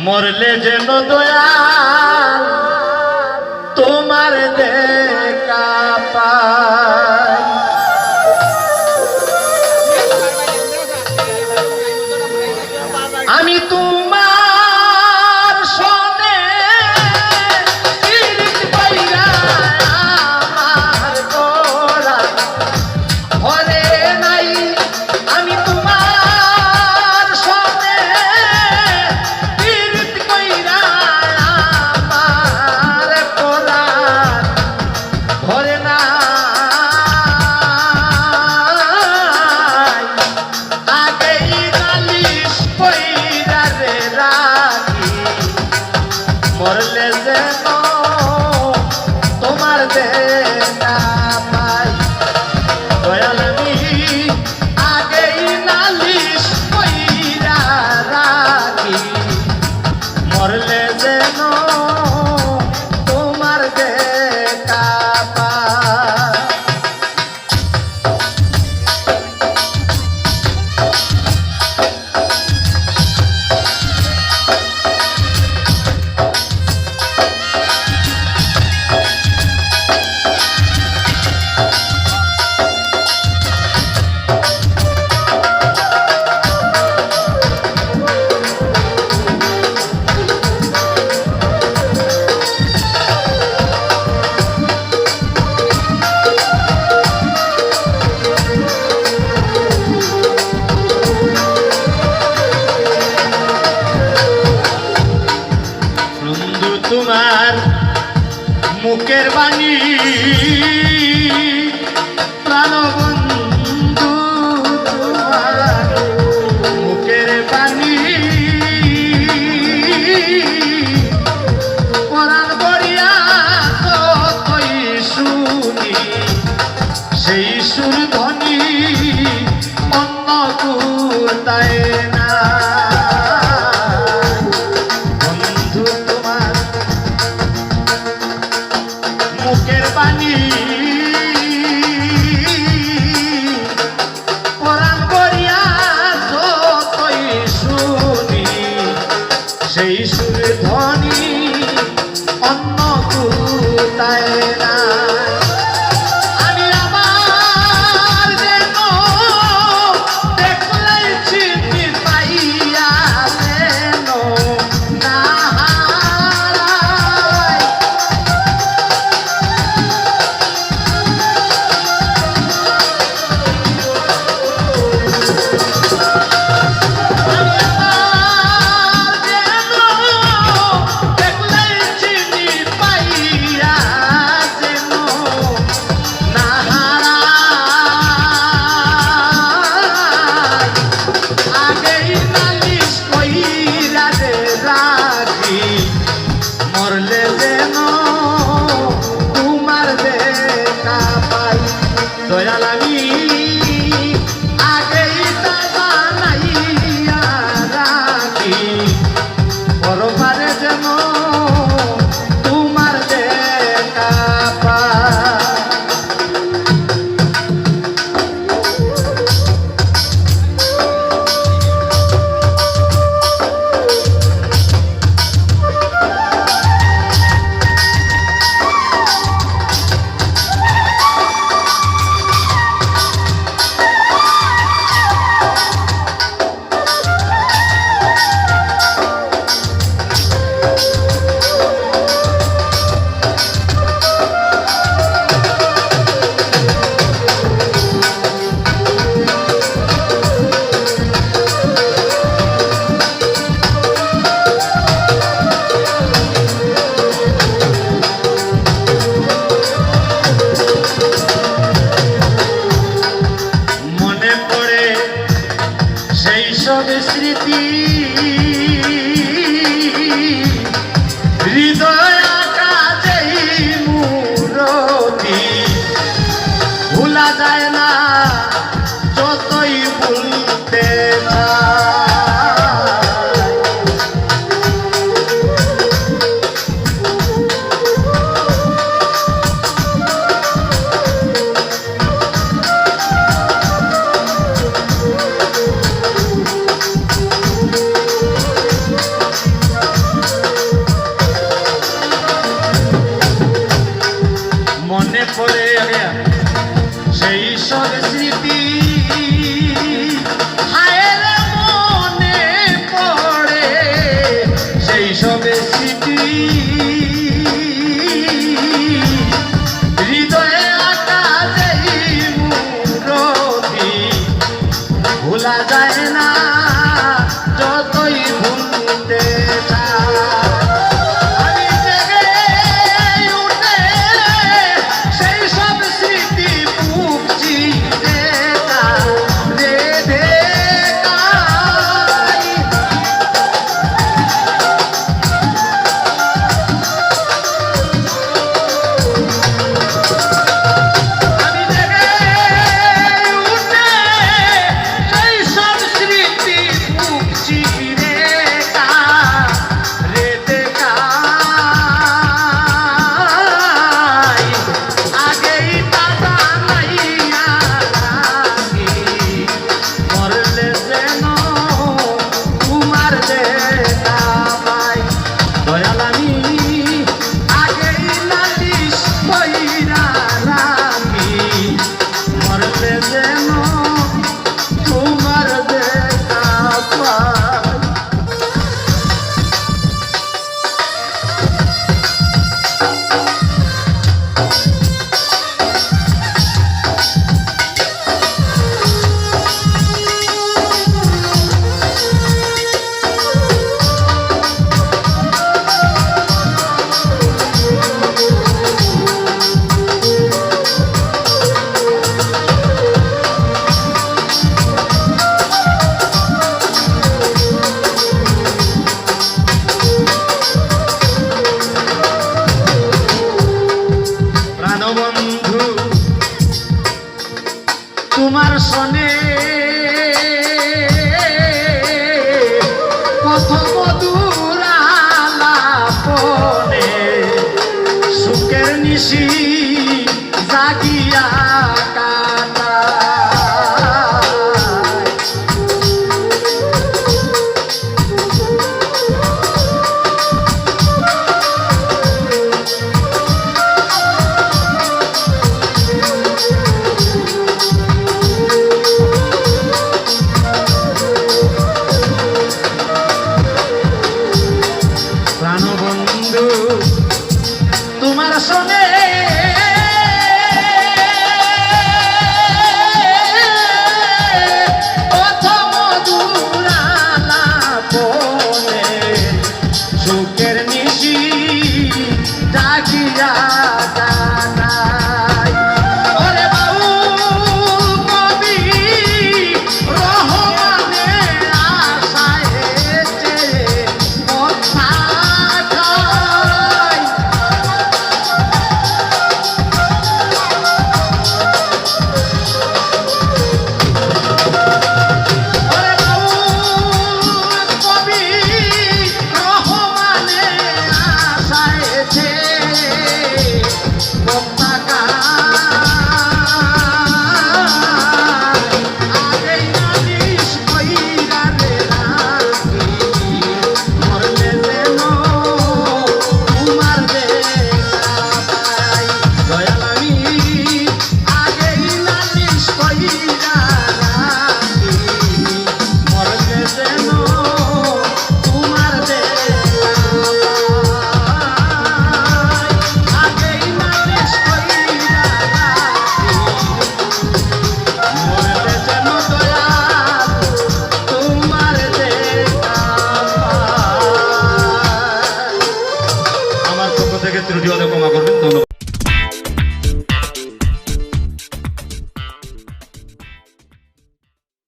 মরলে যেন দয়াল তোমার দেখা পাই। আমি তোমার সনে ইরিত পাইরা আমার গোরা ঘরে নাই। আমি তোমার সনে ইরিত কইরা আমার গোরা ঘরে নাই। আগেই নালিশ কইরা রে রাখি মরলে যেন তোমার দেখা পাই। দয়াল আমি আগেই নালিশ কইরা রাখি মরলে যেন তোমার দেখা পাই। তোমার মুখের বাণী প্রাণবন্ধু তোমার মুখের বাণী পরাণ করিয়া কতই শুনি সেই সুর ধ্বনি অন্য কোথায় না। মুখের বাণী পরাণ করিয়া যতই শুনি সেই সুরে ধ্বনি অন্য কোথায় না। আমি আমার যেন দেখলেই চিনি পাইয়া যেন না মরলে যেন তোমার দেখা পাই। দয়াল আমি আগেই তা বানাইয়া রাখি পরপারে যেন তোমার দেখা পাই। সব স্মৃতি